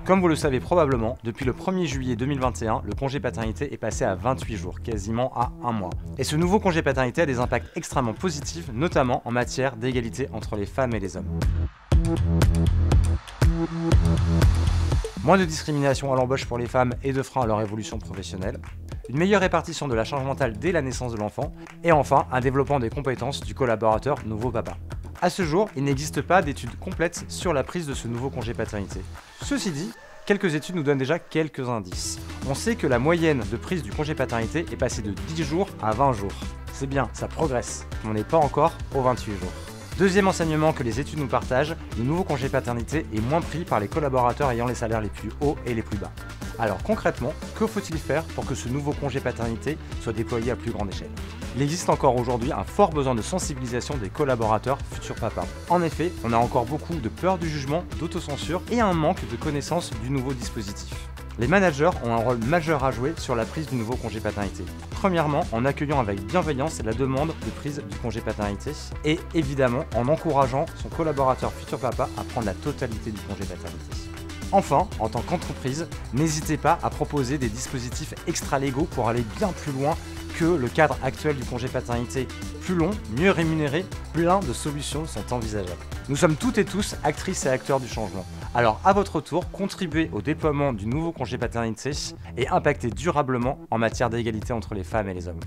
Comme vous le savez probablement, depuis le 1er juillet 2021, le congé paternité est passé à 28 jours, quasiment à un mois. Et ce nouveau congé paternité a des impacts extrêmement positifs, notamment en matière d'égalité entre les femmes et les hommes. Moins de discrimination à l'embauche pour les femmes et de freins à leur évolution professionnelle, une meilleure répartition de la charge mentale dès la naissance de l'enfant, et enfin un développement des compétences du collaborateur nouveau papa. A ce jour, il n'existe pas d'études complètes sur la prise de ce nouveau congé paternité. Ceci dit, quelques études nous donnent déjà quelques indices. On sait que la moyenne de prise du congé paternité est passée de 10 jours à 20 jours. C'est bien, ça progresse, mais on n'est pas encore aux 28 jours. Deuxième enseignement que les études nous partagent, le nouveau congé paternité est moins pris par les collaborateurs ayant les salaires les plus hauts et les plus bas. Alors concrètement, que faut-il faire pour que ce nouveau congé paternité soit déployé à plus grande échelle? Il existe encore aujourd'hui un fort besoin de sensibilisation des collaborateurs futurs papas. En effet, on a encore beaucoup de peur du jugement, d'autocensure et un manque de connaissance du nouveau dispositif. Les managers ont un rôle majeur à jouer sur la prise du nouveau congé paternité. Premièrement, en accueillant avec bienveillance la demande de prise du congé paternité et évidemment en encourageant son collaborateur futur papa à prendre la totalité du congé paternité. Enfin, en tant qu'entreprise, n'hésitez pas à proposer des dispositifs extra-légaux pour aller bien plus loin que le cadre actuel du congé paternité. Plus long, mieux rémunéré, plein de solutions sont envisageables. Nous sommes toutes et tous actrices et acteurs du changement. Alors à votre tour, contribuez au déploiement du nouveau congé paternité et impactez durablement en matière d'égalité entre les femmes et les hommes.